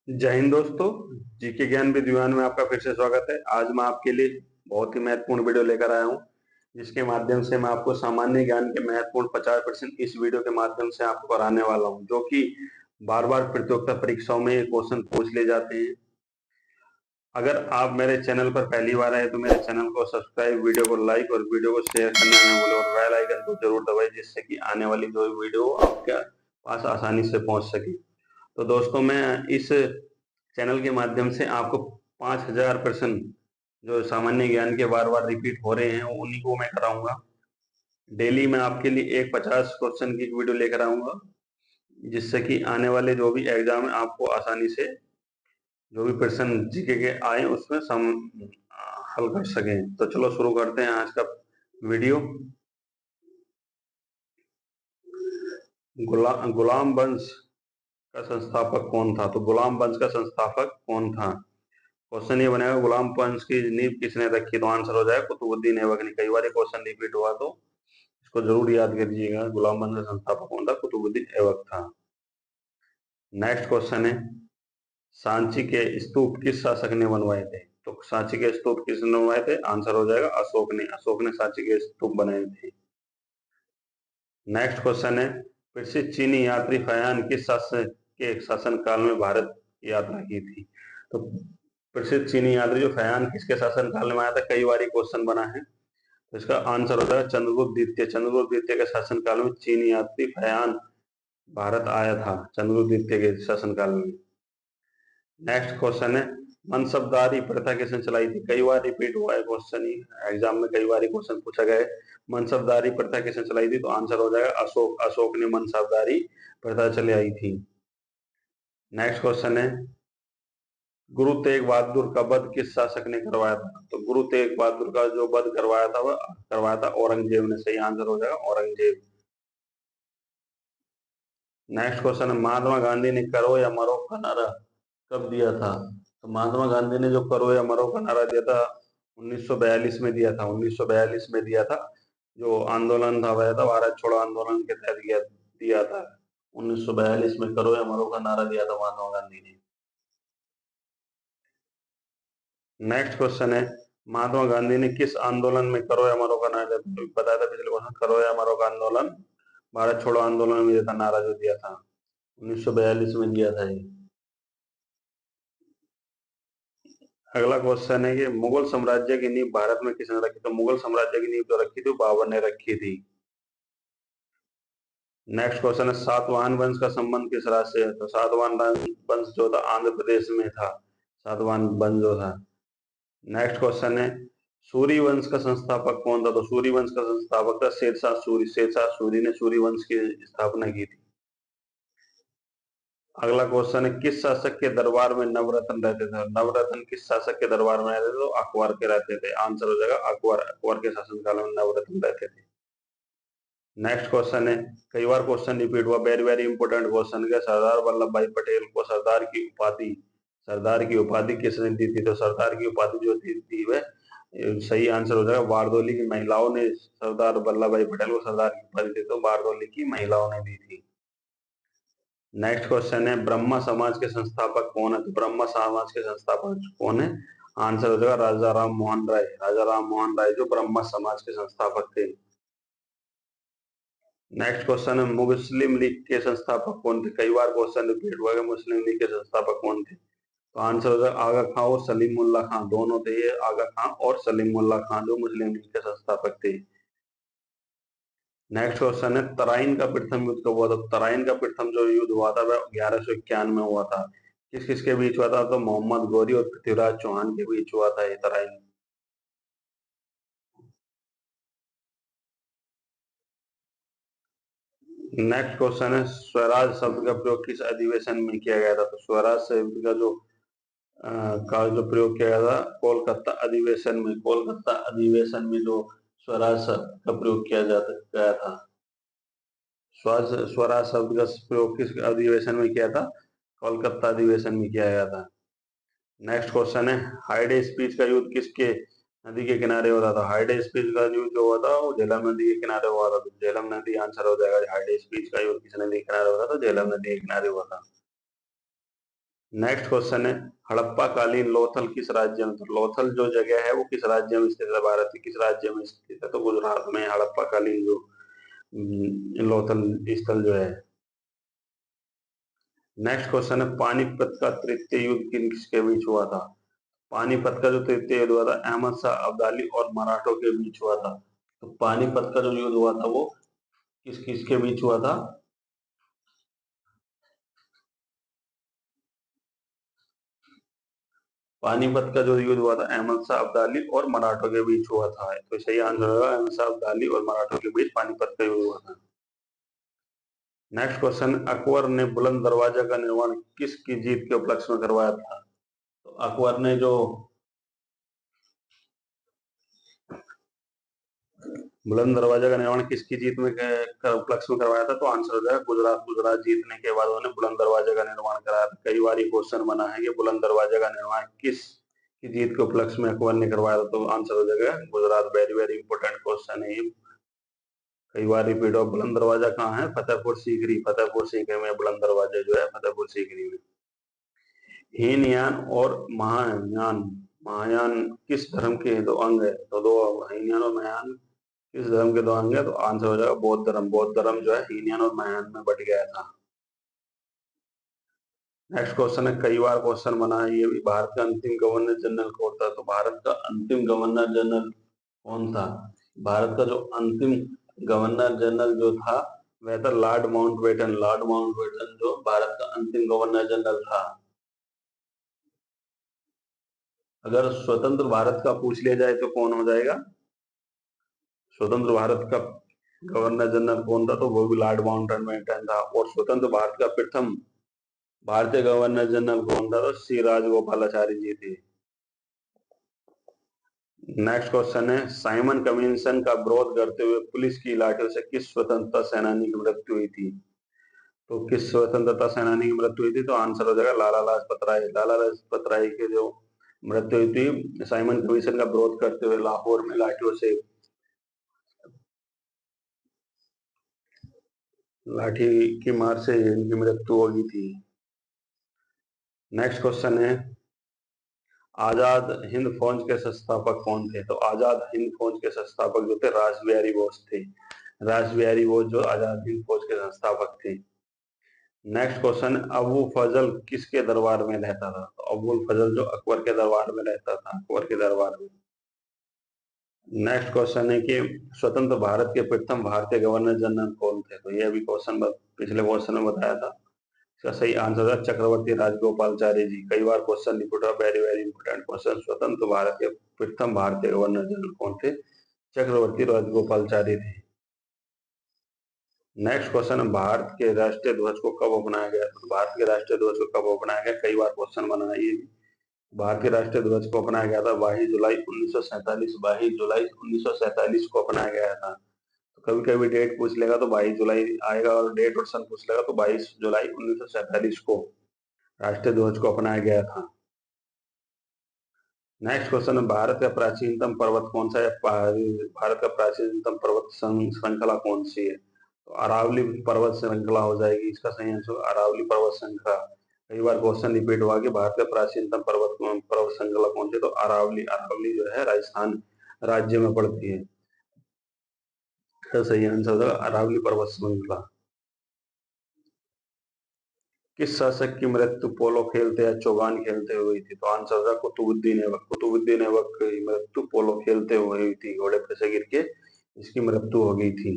जय हिंद दोस्तों। जीके ज्ञान विद्वान में आपका फिर से स्वागत है। आज मैं आपके लिए बहुत ही महत्वपूर्ण वीडियो लेकर आया हूं, जिसके माध्यम से मैं आपको सामान्य ज्ञान के महत्वपूर्ण 50% इस वीडियो के माध्यम से आपको कराने वाला हूं, जो कि बार बार प्रतियोगिता परीक्षाओं में ये क्वेश्चन पूछ ले जाते हैं। अगर आप मेरे चैनल पर पहली बार आए तो मेरे चैनल को सब्सक्राइब, वीडियो को लाइक और वीडियो को शेयर करना न भूलें और बेल आइकन को जरूर दबाएं, जिससे कि आने वाली जो वीडियो आपके पास आसानी से पहुंच सके। तो दोस्तों, मैं इस चैनल के माध्यम से आपको 5000 प्रश्न जो सामान्य ज्ञान के बार बार रिपीट हो रहे हैं उन्हीं को मैं कराऊंगा। डेली मैं आपके लिए एक 50 क्वेश्चन की वीडियो लेकर आऊंगा, जिससे कि आने वाले जो भी एग्जाम है आपको आसानी से जो भी प्रश्न जीके के आए उसमें हल कर सकें। तो चलो शुरू करते हैं आज का वीडियो। गुलाम वंश का संस्थापक कौन था? तो गुलाम वंश का संस्थापक कौन था? क्वेश्चन ये बनेगा, गुलाम वंश की नींव किसने रखी? तो आंसर हो जाएगा कुतुबुद्दीन ऐबक ने। कई बार क्वेश्चन रिपीट हुआ तो इसको जरूर याद करिएगा। गुलाम वंश का संस्थापक कौन था? कुतुबुद्दीन ऐबक था। नेक्स्ट क्वेश्चन है, सांची के स्तूप किस शासक ने बनवाए थे? तो सांची के स्तूप किसने बनवाए थे? आंसर हो जाएगा अशोक ने। अशोक ने सांची के स्तूप बनाए थे। नेक्स्ट क्वेश्चन है, प्रसिद्ध चीनी यात्री फयान किस शासक के शासन काल में भारत की यात्रा की थी? तो प्रसिद्ध चीनी यात्री जो फयान किसके शासन काल में आया था? कई बार क्वेश्चन बना है, तो इसका आंसर हो जाएगा चंद्रगुप्त द्वितीय। चंद्रगुप्त द्वितीय के शासन काल में चीनी यात्री फयान भारत आया था, चंद्रगुप्त द्वितीय के शासन काल में। नेक्स्ट क्वेश्चन है, मनसबदारी प्रथा किसने चलाई थी? कई बार रिपीट हुआ है क्वेश्चन, ही एग्जाम में कई बार क्वेश्चन पूछा गया है। मनसबदारी प्रथा किसने चलाई थी? तो आंसर हो जाएगा अशोक। अशोक ने मनसबदारी प्रथा चलाई थी। नेक्स्ट क्वेश्चन है, गुरु तेग बहादुर का वध किस शासक ने करवाया था? तो गुरु तेग बहादुर का जो वध करवाया था वह करवाया था औरंगजेब ने। सही आंसर हो जाएगा औरंगजेब। नेक्स्ट क्वेश्चन है, महात्मा गांधी ने करो या मरो का नारा कब दिया था? तो महात्मा गांधी ने जो करो या मरो का नारा दिया था 1942 में दिया था। 1942 में दिया था। जो आंदोलन था वह था भारत छोड़ो आंदोलन के तहत दिया था। 1942 में करो या मरो का नारा दिया था महात्मा गांधी ने। नेक्स्ट क्वेश्चन है, महात्मा गांधी ने किस आंदोलन में करो या मरो का नारा दिया? बताया था पिछले क्वेश्चन, करो या मरो का आंदोलन भारत छोड़ो आंदोलन में दिया था नारा, जो दिया था 1942 में दिया था ये। अगला क्वेश्चन है कि मुगल साम्राज्य की नींव भारत में किसने रखी? तो मुगल साम्राज्य की नींव जो रखी थी बाबर ने रखी थी। नेक्स्ट क्वेश्चन है, सातवाहन वंश का संबंध किस राज्य से है? तो सातवाहन वंश जो था आंध्र प्रदेश में था। सातवाहन वंश जो था। नेक्स्ट क्वेश्चन है, सूरी वंश का संस्थापक कौन था? तो सूरी वंश का संस्थापक था शेरशाह सूरी। शेरशाह सूरी ने सूरी वंश की स्थापना की थी। अगला क्वेश्चन है, किस शासक के दरबार में नवरत्न रहते थे? नवरत्न किस शासक के दरबार में रहते थे? तो अकबर के रहते थे। आंसर हो जाएगा अकबर। अकबर के शासनकाल में नवरत्न रहते थे। नेक्स्ट क्वेश्चन है, कई बार क्वेश्चन रिपीट हुआ, वेरी वेरी इंपोर्टेंट क्वेश्चन है, सरदार वल्लभ भाई पटेल को सरदार की उपाधि किसने दी थी? तो सरदार की उपाधि जो दी वह सही आंसर हो जाएगा बारदोली की महिलाओं ने सरदार वल्लभ भाई पटेल को सरदार की उपाधि दी, तो बारदोली की महिलाओं ने दी थी। नेक्स्ट क्वेश्चन है, ब्रह्मा समाज के संस्थापक कौन है? तो ब्रह्मा समाज के संस्थापक कौन है? आंसर हो जाएगा राजा राम मोहन राय। राजा राम मोहन राय जो ब्रह्मा समाज के संस्थापक थे। नेक्स्ट क्वेश्चन है, मुस्लिम लीग के संस्थापक कौन थे? कई बार क्वेश्चन रिपीट हुआ है, मुस्लिम लीग के संस्थापक कौन थे? तो आंसर हो जाएगा आगा खां और सलीमुल्लाह खां। दोनों थे ये, आगा खां और सलीमुल्लाह खां, जो मुस्लिम लीग के संस्थापक थे। नेक्स्ट क्वेश्चन है, तराइन का प्रथम युद्ध कब हुआ था? तराइन का प्रथम जो युद्ध हुआ था वह 1151 में हुआ था। किस किस के बीच हुआ था? तो मोहम्मद गौरी और पृथ्वीराज चौहान के बीच हुआ था ये तराइन। नेक्स्ट क्वेश्चन है, स्वराज शब्द का प्रयोग किस अधिवेशन में किया गया था? तो स्वराज शब्द का जो प्रयोग किया गया था कोलकाता अधिवेशन में। कोलकाता अधिवेशन में जो स्वराज शब्द का प्रयोग किया गया था। स्वराज शब्द का प्रयोग किस अधिवेशन में किया था? कोलकाता अधिवेशन में किया गया था। नेक्स्ट क्वेश्चन है, हाइडे स्पीच का युद्ध किसके नदी के किनारे हुआ था? हाइडे स्पीच का युद्ध जो हुआ था वो झेलम नदी के किनारे हुआ था। तो झेलम नदी आंसर हो जाएगा। हाइडे स्पीच का युद्ध किस नदी के किनारे हुआ था? तो झेलम नदी के किनारे हुआ था। नेक्स्ट क्वेश्चन है हड़प्पा कालीन लोथल किस राज्य में, तो लोथल जो जगह है वो किस राज्य में स्थित है, भारत के किस राज्य में स्थित है, तो गुजरात में हड़प्पा कालीन जो लोथल स्थल जो है। नेक्स्ट क्वेश्चन है पानीपत का तृतीय युद्ध किसके बीच हुआ था, पानीपत का जो तृतीय युद्ध हुआ था अहमद शाह अब्दाली और मराठों के बीच हुआ था। तो पानीपत का जो युद्ध हुआ था वो किस किसके बीच हुआ था, पानीपत का जो युद्ध हुआ था अहमद शाह अब्दाली और मराठों के बीच हुआ था। तो सही आंसर होगा अहमद शाह अब्दाली और मराठों के बीच पानीपत का युद्ध हुआ था। नेक्स्ट क्वेश्चन अकबर ने बुलंद दरवाजा का निर्माण किसकी जीत के उपलक्ष्य में करवाया था, तो अकबर ने जो बुलंद दरवाजा का निर्माण किसकी जीत में उपलक्ष्य में करवाया था, तो आंसर हो जाएगा गुजरात। गुजरात जीतने के बाद उन्होंने बुलंद दरवाजे का निर्माण कराया था। कई बार ये क्वेश्चन बना है कि बुलंद दरवाजे का निर्माण किस की जीत के उपलक्ष्य में अकबर ने करवाया था, तो आंसर हो जाएगा Gujarat. Very very important question है ये, कई बार रिपीट हो। बुलंद दरवाजा कहाँ है, फतेहपुर सीकरी, फतेहपुर सीकरी में बुलंद दरवाजा जो है फतेहपुर सीकरी में। हीनयान और महायान, महायान किस धर्म के दो अंग है, तो दो हीनयान और महायान किस धर्म के दो अंग है, तो आंसर हो जाएगा बौद्ध धर्म। बौद्ध धर्म जो है हीनयान और महायान में बट गया था। नेक्स्ट क्वेश्चन है कई बार क्वेश्चन बना है ये भी, भारत का अंतिम गवर्नर जनरल कौन था, तो भारत का अंतिम गवर्नर जनरल कौन था, भारत का जो अंतिम गवर्नर जनरल जो था वह था लॉर्ड माउंटबेटन। लॉर्ड माउंटबेटन जो भारत का अंतिम गवर्नर जनरल था। अगर स्वतंत्र भारत का पूछ लिया जाए तो कौन हो जाएगा, स्वतंत्र भारत का गवर्नर जनरल कौन था, तो वो भी लॉर्ड माउंटबेटन था। और स्वतंत्र भारत का प्रथम भारतीय गवर्नर जनरल कौन था, तो सी राजगोपालाचारी जी थे। नेक्स्ट क्वेश्चन है साइमन कमीशन का विरोध करते हुए पुलिस की लाठियों से किस स्वतंत्रता सेनानी की मृत्यु हुई थी, तो किस स्वतंत्रता सेनानी की मृत्यु हुई थी, तो आंसर हो जाएगा लाला लाजपत राय। लाला लाजपत राय की जो मृत्यु हुई थी साइमन कमीशन का विरोध करते हुए लाहौर में लाठियों से, लाठी की मार से इनकी मृत्यु हो गई थी। नेक्स्ट क्वेश्चन है आजाद हिंद फौज के संस्थापक कौन थे, तो आजाद हिंद फौज के संस्थापक जो थे रास बिहारी बोस थे। रास बिहारी बोस जो आजाद हिंद फौज के संस्थापक थे। नेक्स्ट क्वेश्चन अबू फजल किसके दरबार में रहता था, तो अबुल फजल जो अकबर के दरबार में रहता था, अकबर के दरबार में। नेक्स्ट क्वेश्चन है कि स्वतंत्र भारत के प्रथम भारतीय गवर्नर जनरल कौन थे, तो यह भी क्वेश्चन पिछले क्वेश्चन में बताया था। इसका सही आंसर है चक्रवर्ती राजगोपालचारी जी। कई बार क्वेश्चन रिपीट हुआ, वेरी वेरी इंपोर्टेंट क्वेश्चन। स्वतंत्र भारत के प्रथम भारतीय गवर्नर जनरल कौन थे, चक्रवर्ती राजगोपालचारी थे। नेक्स्ट क्वेश्चन है भारत के राष्ट्रीय ध्वज को कब अपनाया गया, तो भारत के राष्ट्रीय ध्वज को कब अपनाया गया, कई बार क्वेश्चन बना है ये। भारत के राष्ट्रीय ध्वज को अपनाया गया था 22 जुलाई 1947, 22 जुलाई 1947 को अपनाया गया था। तो कभी कभी डेट पूछ लेगा तो 22 जुलाई आएगा, और डेट और सन पूछ लेगा तो 22 जुलाई 1947 को राष्ट्रीय ध्वज को अपनाया गया था। नेक्स्ट क्वेश्चन है भारत का प्राचीनतम पर्वत कौन सा है, भारत का प्राचीनतम पर्वत श्रृंखला कौन सी है, तो अरावली पर्वत श्रृंखला हो जाएगी। इसका सही आंसर अरावली पर्वत श्रृंखला। कई बार क्वेश्चन रिपीट हुआ कि भारत का प्राचीनतम पर्वत श्रृंखला कौन सी, तो अरावली। अरावली जो है राजस्थान राज्य में पड़ती है। इसका सही आंसर होगा अरावली पर्वत श्रृंखला। किस शासक की मृत्यु पोलो खेलते या चौगान खेलते हुए हुई थी, तो आंसर होगा कुतुबुद्दीन ऐबक। कुतुबुद्दीन ऐबक की मृत्यु पोलो खेलते हुए हुई थी, घोड़े पर से गिर के इसकी मृत्यु हो गई थी।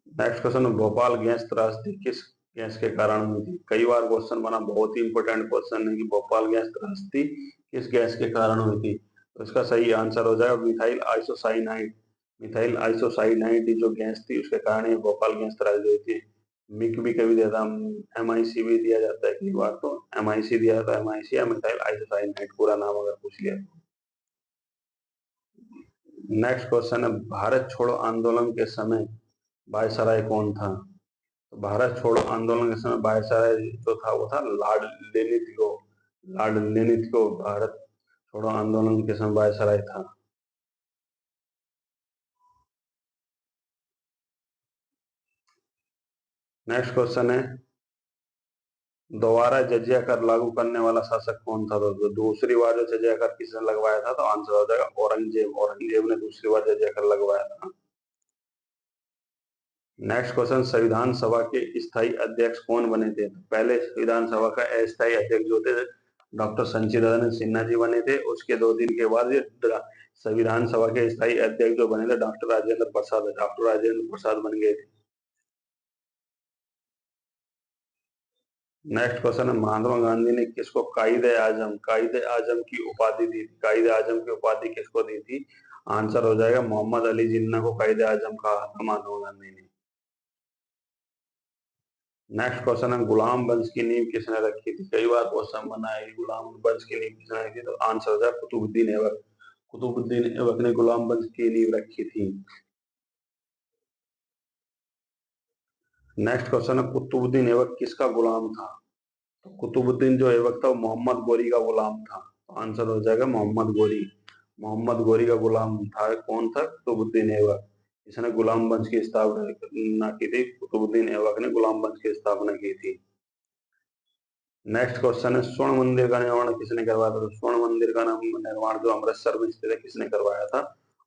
नेक्स्ट क्वेश्चन भोपाल गैस त्रासदी किस गैस के कारण हुई थी, कई बार क्वेश्चन बना, बहुत ही इंपोर्टेंट क्वेश्चन है कि भोपाल गैस त्रासदी किस गैस के कारण हुई थी, तो इसका सही आंसर हो जाएगा मिथाइल आइसोसाइनाइड। मिथाइल आइसोसाइनाइड जो गैस थी उसके कारण ये भोपाल गैस त्रासदी हुई थी। मिक भी कभी देता, MIC भी दिया जाता है, कई बार तो MIC दिया जाता है, MIC या मिथाइल आइसोसाइनाइड पूरा नाम अगर पूछ लिया। नेक्स्ट क्वेश्चन है भारत छोड़ो आंदोलन के समय वायसराय कौन था, तो भारत छोड़ो आंदोलन के समय वायसराय जो था वो था लॉर्ड लेनिथ्गो। लॉर्ड लेनिथ्गो भारत छोड़ो आंदोलन के समय वायसराय था। नेक्स्ट क्वेश्चन है दोबारा जजिया कर लागू करने वाला शासक कौन था? तो दूसरी बार जो जजिया कर किसने लगवाया था? तो आंसर हो जाएगा औरंगजेब। औरंगजेब ने दूसरी बार जजिया कर लगवाया था। नेक्स्ट क्वेश्चन, संविधान सभा के स्थायी अध्यक्ष कौन बने थे? तो पहले संविधान सभा का अस्थायी अध्यक्ष जो थे डॉक्टर संचिदानंद सिन्हा जी बने थे। उसके 2 दिन के बाद ये संविधान सभा के स्थायी अध्यक्ष जो बने थे डॉक्टर राजेंद्र प्रसाद। डॉक्टर राजेंद्र प्रसाद बन गए थे। नेक्स्ट क्वेश्चन है, महात्मा गांधी ने किसको कायदे आजम की उपाधि दी थी? कायदे आजम की उपाधि किसको दी थी? आंसर हो जाएगा मोहम्मद अली जिन्ना को कायदे आजम कहा था महात्मा गांधी ने। नेक्स्ट क्वेश्चन है, गुलाम वंश की नींव किसने रखी थी? कई बार क्वेश्चन बना है गुलाम वंश की नींव किसने रखी? तो आंसर हो जाएगा कुतुबुद्दीन ऐबक। कुतुबुद्दीन ऐबक ने गुलाम वंश की नींव रखी थी। नेक्स्ट क्वेश्चन है, कुतुबुद्दीन ऐबक किसका गुलाम था? तो कुतुबुद्दीन जो ऐबक था वो मोहम्मद गोरी का गुलाम था। तो आंसर हो जाएगा मोहम्मद गोरी। मोहम्मद गोरी का गुलाम था। कौन था? कुतुबुद्दीन ऐबक। इसने गुलाम वंश की स्थापना की थी। कुतुबुद्दीन ऐबक ने गुलाम वंश की स्थापना की थी। नेक्स्ट क्वेश्चन है, स्वर्ण मंदिर का निर्माण किसने करवाया था? तो स्वर्ण मंदिर का निर्माण जो अमृतसर में स्थित है किसने करवाया था?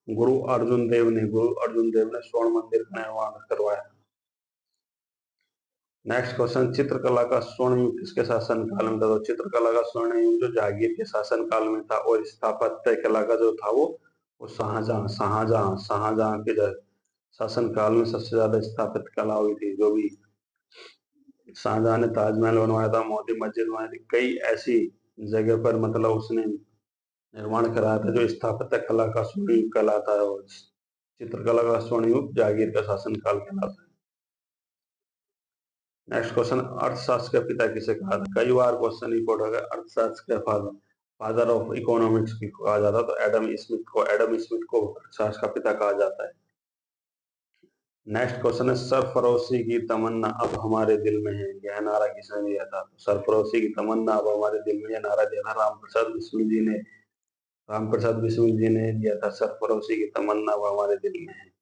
गुरु अर्जुन देव ने। गुरु अर्जुन देव ने स्वर्ण मंदिर का निर्माण करवाया। नेक्स्ट क्वेश्चन, चित्रकला का स्वर्ण युग किसके शासन काल में था? तो चित्रकला का स्वर्ण युग जो जहांगीर के शासन काल में था। और स्थापत्य कला का जो था वो शाहजहां के शासन काल में सबसे ज्यादा स्थापत्य कला हुई थी। जो भी शाहजहां ने ताजमहल बनवाया था, मोती मस्जिद बनवाई थी, कई ऐसी जगह पर मतलब उसने निर्माण कराया था जो स्थापत्य कला का स्वर्ण युग कहलाता है। और चित्रकला का स्वर्ण युग जहांगीर का शासन काल कहलाता है। नेक्स्ट क्वेश्चन, अर्थशास्त्र का पिता किसे कहा था? कई बार क्वेश्चन रिपोर्ट हो गया अर्थशास्त्र के फादर फादर ऑफ इकोनॉमिक्स की कहा जाता है। तो एडम स्मिथ को अर्थशास्त्र का पिता कहा जाता है। नेक्स्ट क्वेश्चन है, सरफरोशी की तमन्ना अब हमारे दिल में है, यह नारा किसने दिया था? तो सरफरोशी की तमन्ना अब हमारे दिल में, यह नारा दिया था रामप्रसाद बिस्मिल जी ने दिया था। सरफरोशी की तमन्ना अब हमारे दिल में है।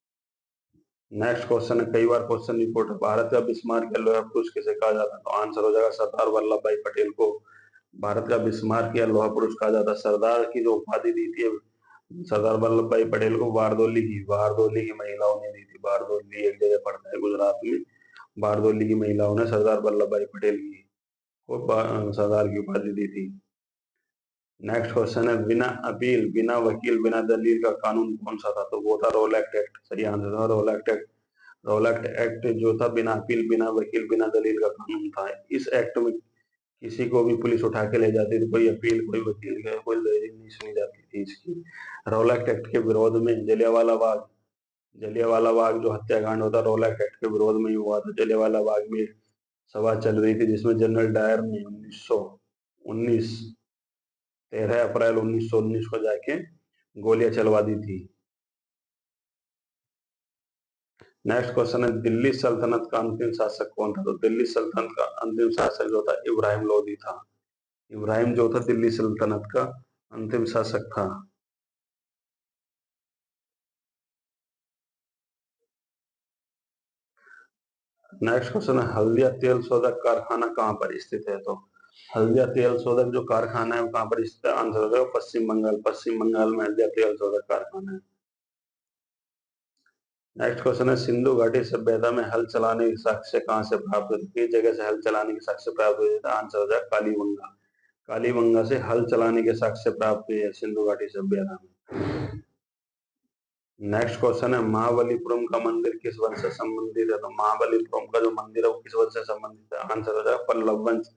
नेक्स्ट क्वेश्चन है, कई बार क्वेश्चन रिपोर्ट है, भारत का बिस्मार्क या लोहा पुरुष किसे कहा जाता है? तो आंसर हो जाएगा सरदार वल्लभ भाई पटेल को भारत का बिस्मार्क या लोहा पुरुष कहा जाता है। सरदार की जो उपाधि दी थी सरदार वल्लभ भाई पटेल को बारदोली की महिलाओं ने दी थी। बारदोली एक जगह पड़ता है गुजरात में। बारदोली की महिलाओं ने सरदार वल्लभ भाई पटेल को सरदार की उपाधि दी थी। नेक्स्ट क्वेश्चन है, बिना अपील, बिना वकील, बिना दलील का कानून कौन सा था? तो वो था रोलैक्ट एक्ट। सही आंसर था रोलैक्ट एक्ट। रोलैक्ट एक्ट जो था बिना अपील, बिना वकील, बिना दलील का कानून था। इस एक्ट में किसी को भी पुलिस उठा के ले जाती थी, कोई अपील, कोई वकील का कोई दलील नहीं सुनी जाती थी इसकी। रोलैक्ट एक्ट के विरोध में जलियांवाला बाग जो हत्याकांड होता रोलैक्ट एक्ट के विरोध में ही हुआ था। जलियांवाला बाग में सभा चल रही थी जिसमें जनरल डायर ने 1919 13 अप्रैल 1919 को जाके गोलियां चलवा दी थी। नेक्स्ट क्वेश्चन है, दिल्ली सल्तनत का अंतिम शासक कौन था? तो दिल्ली सल्तनत का अंतिम शासक जो था इब्राहिम लोदी था। इब्राहिम जो था दिल्ली सल्तनत का अंतिम शासक था। नेक्स्ट क्वेश्चन है, हल्दिया तेल शोधक कारखाना कहाँ पर स्थित है? तो हल्दिया तेल शोधक जो कारखाना है वो कहाँ पर स्थित है? आंसर है पश्चिम बंगाल। पश्चिम बंगाल में हल्दिया तेल शोधक कारखाना है। नेक्स्ट क्वेश्चन है, सिंधु घाटी सभ्यता में हल चलाने की साक्ष्य कहाँ से प्राप्त हुए? किस जगह से हल चलाने की साक्ष्य प्राप्त हुए? आंसर हो जाए कालीबंगा। कालीबंगा से हल चलाने के साक्ष्य प्राप्त हुए है सिंधु घाटी सभ्यता में। नेक्स्ट क्वेश्चन है, महाबलीपुरम का मंदिर किस वंश से संबंधित है? तो महाबलीपुरम का जो मंदिर है वो किस वंश से संबंधित है? आंसर हो जाएगा पल्लव वंश।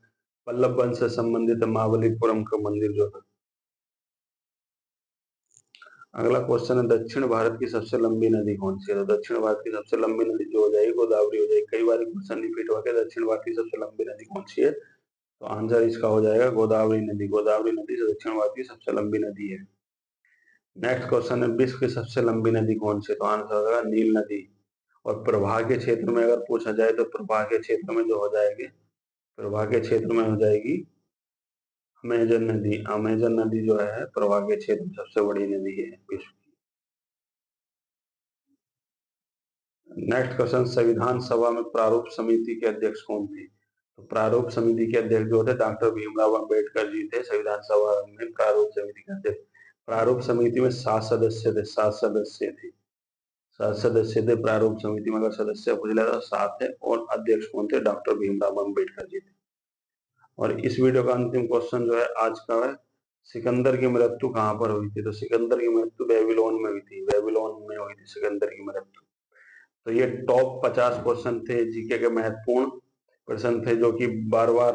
पल्लव वंश से संबंधित है महाबलीपुरम का मंदिर जो है। अगला क्वेश्चन है, दक्षिण भारत की सबसे लंबी नदी कौन सी है? तो दक्षिण भारत की सबसे लंबी नदी जो हो जाएगी गोदावरी हो जाएगी। कई बार क्वेश्चन रिपीट हुआ है, दक्षिण भारत की सबसे लंबी नदी कौन सी है? तो आंसर इसका हो जाएगा गोदावरी नदी। गोदावरी नदी से दक्षिण भारत की सबसे लंबी नदी है। नेक्स्ट क्वेश्चन है, विश्व की सबसे लंबी नदी कौन सी है? तो आंसर होगा नील नदी। और प्रवाह के क्षेत्र में अगर पूछा जाए तो प्रवाह के क्षेत्र में जो हो जाएगी, प्रवाह के क्षेत्र में हो जाएगी अमेजन नदी। अमेजन नदी जो है प्रवाह के क्षेत्र में सबसे बड़ी नदी है विश्व की। नेक्स्ट क्वेश्चन, संविधान सभा में प्रारूप समिति के अध्यक्ष कौन थे? तो प्रारूप समिति के अध्यक्ष जो थे डॉक्टर भीमराव अंबेडकर जी थे। संविधान सभा में प्रारूप समिति के अध्यक्ष, प्रारूप समिति में 7 सदस्य थे, 7 सदस्य थे, 7 सदस्य थे प्रारूप समिति में। अगर सदस्य पूछ लिया तो 7 है, और अध्यक्ष कौन थे? डॉक्टर भीमराव अंबेडकर जी थे। और इस वीडियो का अंतिम क्वेश्चन जो है आज का है, सिकंदर की मृत्यु कहाँ पर हुई थी? तो सिकंदर की मृत्यु बेबीलोन में हुई थी, बेबीलोन में हुई थी सिकंदर की मृत्यु। तो ये टॉप 50 क्वेश्चन थे, जीके के महत्वपूर्ण प्रश्न थे, जो कि बार बार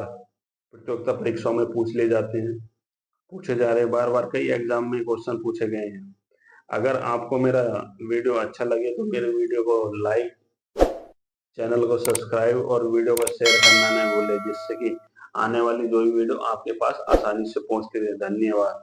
प्रतियोगिता परीक्षाओं में पूछ ले जाते हैं, पूछे जा रहे हैं, बार बार कई एग्जाम में क्वेश्चन पूछे गए हैं। अगर आपको मेरा वीडियो अच्छा लगे तो मेरे वीडियो को लाइक, चैनल को सब्सक्राइब और वीडियो को शेयर करना न भूलें, जिससे कि आने वाली जो भी वीडियो आपके पास आसानी से पहुंचती रहे। धन्यवाद।